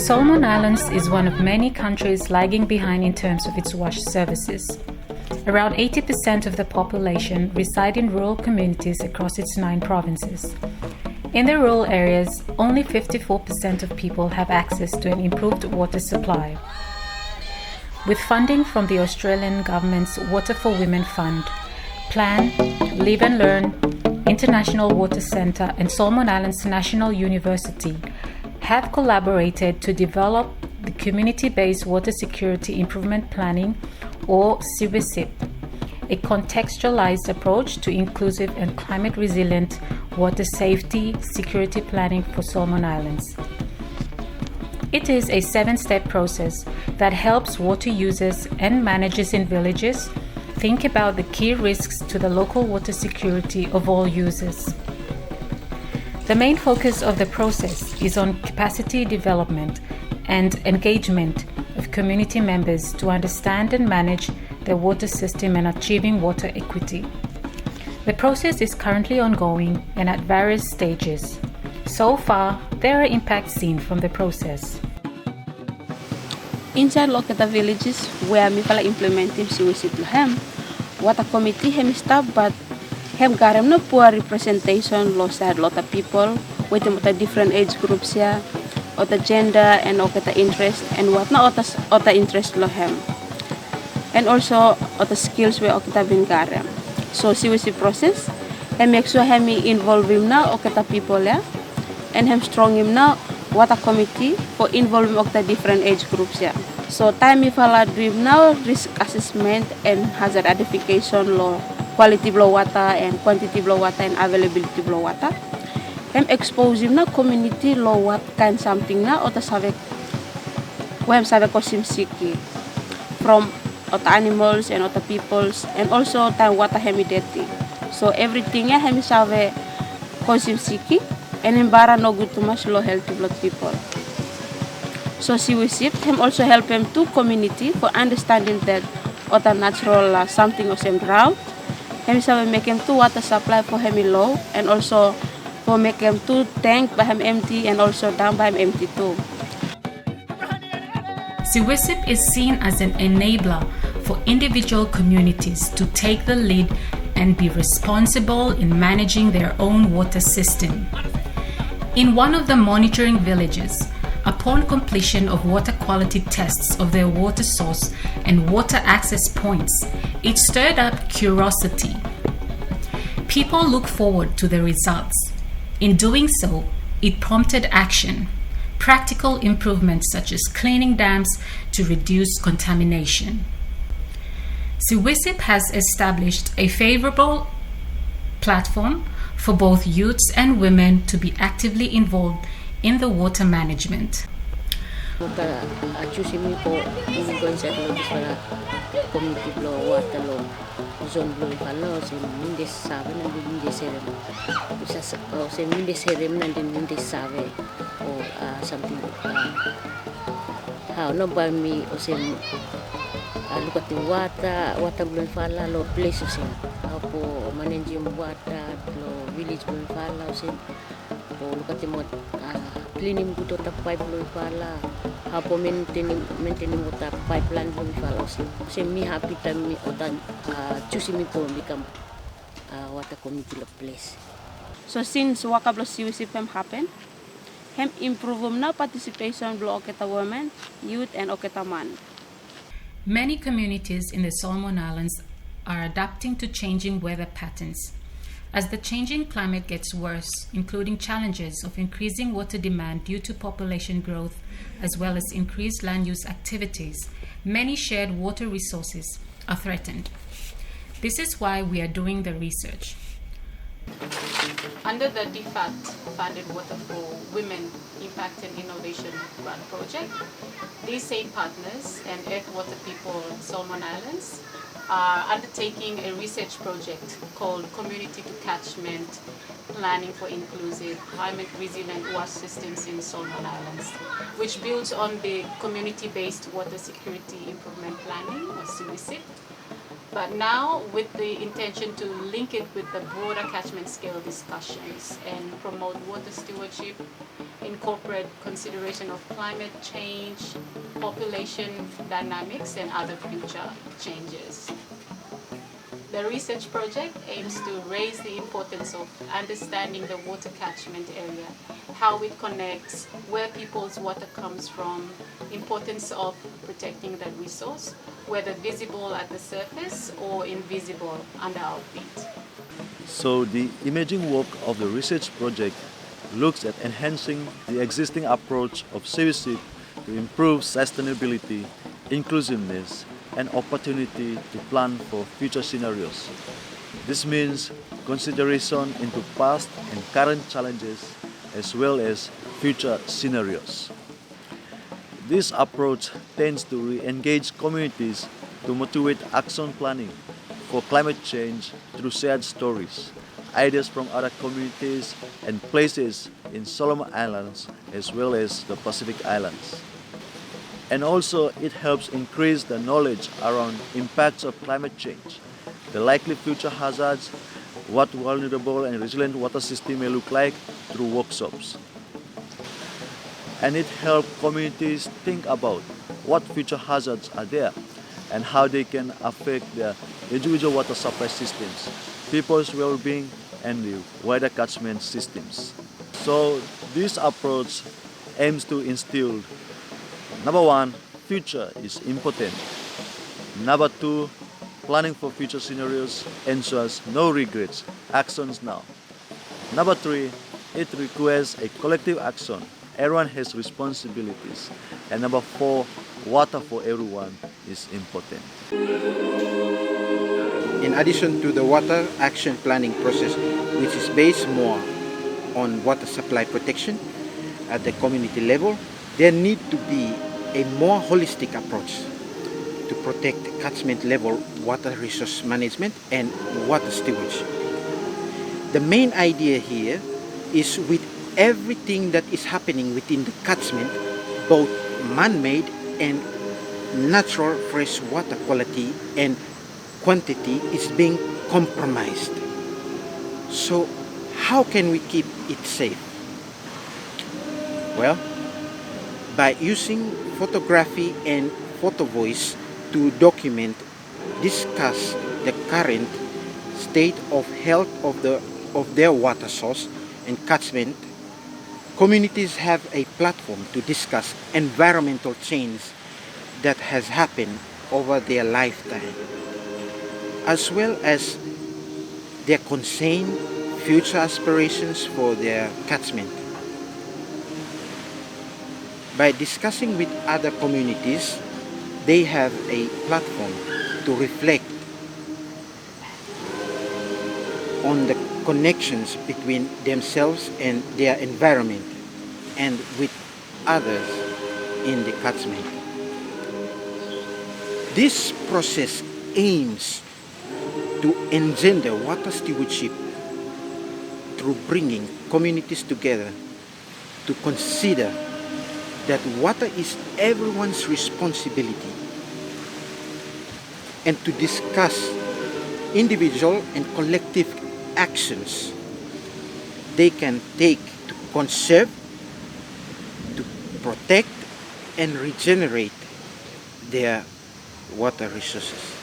Solomon Islands is one of many countries lagging behind in terms of its wash services. Around 80% of the population reside in rural communities across its 9 provinces. In the rural areas, only 54% of people have access to an improved water supply. With funding from the Australian government's Water for Women Fund, Plan, Live and Learn, International Water Centre and Solomon Islands National University have collaborated to develop the Community-Based Water Security Improvement Planning, or CWSIP, a contextualized approach to inclusive and climate-resilient water safety security planning for Solomon Islands. It is a 7-step process that helps water users and managers in villages think about the key risks to the local water security of all users. The main focus of the process is on capacity development and engagement of community members to understand and manage their water system and achieving water equity. The process is currently ongoing and at various stages. So far, there are impacts seen from the process. Inside local villages where we implementing CWSIP hem, water committee hem staff but hem garem no poor representation lo sad lot of people with the different age groups here, or the gender and or the interest and what not or the interest lo hem. And also or the skills where okita bin garem. So CWSIP process hem make sure hem involve him now okita people ya, and hem strong him now water committee for involving of the different age groups ya. So time if I do now risk assessment and hazard identification law, quality blow water and quantity blow water and availability blow water. Hem expose him na community law what kind something na or the sabe when sabe kosim siki from other animals and other peoples and also time water hemideti. So everything ya hem sabe kosim siki and embara no good too much low healthy blood people. So CWSIP him also help him to community for understanding that other natural something of same drought. Him sabe make him to water supply for him low and also for make him to tank by him empty and also down by him empty too. CWSIP is seen as an enabler for individual communities to take the lead and be responsible in managing their own water system. In one of the monitoring villages, upon completion of water quality tests of their water source and water access points, it stirred up curiosity. People look forward to the results. In doing so, it prompted action, practical improvements such as cleaning dams to reduce contamination. CWSIP has established a favorable platform for both youths and women to be actively involved in the water management. Community blow water law, zone blow follow, so Mindes Save and Mindes Serem. So Mindes Serem and then Mindes Save or something. How no by me or same look at the water blow follow, low places in how for managing water, low village blow follow, same or look at the mod cleaning good of the pipe blow follow. How for maintaining water pipeline blow follow. So me happy time me or choosing me to become water community place. So since wakablo CWSIP hem happen, hem improve na participation blow oketa women, youth and oketa man. Many communities in the Solomon Islands are adapting to changing weather patterns. As the changing climate gets worse, including challenges of increasing water demand due to population growth, as well as increased land use activities, many shared water resources are threatened. This is why we are doing the research. Under the DFAT funded Water for Women Impact and Innovation Grant Project, these same partners and Earth Water People Solomon Islands are undertaking a research project called Community to Catchment Planning for Inclusive Climate Resilient Water Systems in Solomon Islands, which builds on the Community-Based Water Security Improvement Planning, or CWSIP, But now, with the intention to link it with the broader catchment scale discussions and promote water stewardship, incorporate consideration of climate change, population dynamics, and other future changes. The research project aims to raise the importance of understanding the water catchment area, how it connects, where people's water comes from, importance of protecting the resource, whether visible at the surface or invisible under our feet. So the imaging work of the research project looks at enhancing the existing approach of stewardship to improve sustainability, inclusiveness, and opportunity to plan for future scenarios. This means consideration into past and current challenges as well as future scenarios. This approach tends to re-engage communities to motivate action planning for climate change through shared stories, ideas from other communities and places in Solomon Islands as well as the Pacific Islands. And also it helps increase the knowledge around impacts of climate change, the likely future hazards, what vulnerable and resilient water system may look like through workshops. And it helps communities think about what future hazards are there and how they can affect their individual water supply systems, people's well-being, and the wider catchment systems. So this approach aims to instill, number one, future is important. Number two, planning for future scenarios ensures no regrets, actions now. Number three, it requires a collective action. Everyone has responsibilities. And number four, water for everyone is important. In addition to the water action planning process, which is based more on water supply protection at the community level, there need to be a more holistic approach to protect catchment level water resource management and water stewardship. The main idea here is with everything that is happening within the catchment, both man-made and natural fresh water quality and quantity is being compromised. So how can we keep it safe? Well, by using photography and photo voice to document, discuss the current state of health of their water source and catchment, communities have a platform to discuss environmental change that has happened over their lifetime, as well as their concerned future aspirations for their catchment. By discussing with other communities, they have a platform to reflect on the connections between themselves and their environment and with others in the catchment. This process aims to engender water stewardship through bringing communities together to consider that water is everyone's responsibility and to discuss individual and collective actions they can take to conserve, to protect, and regenerate their water resources.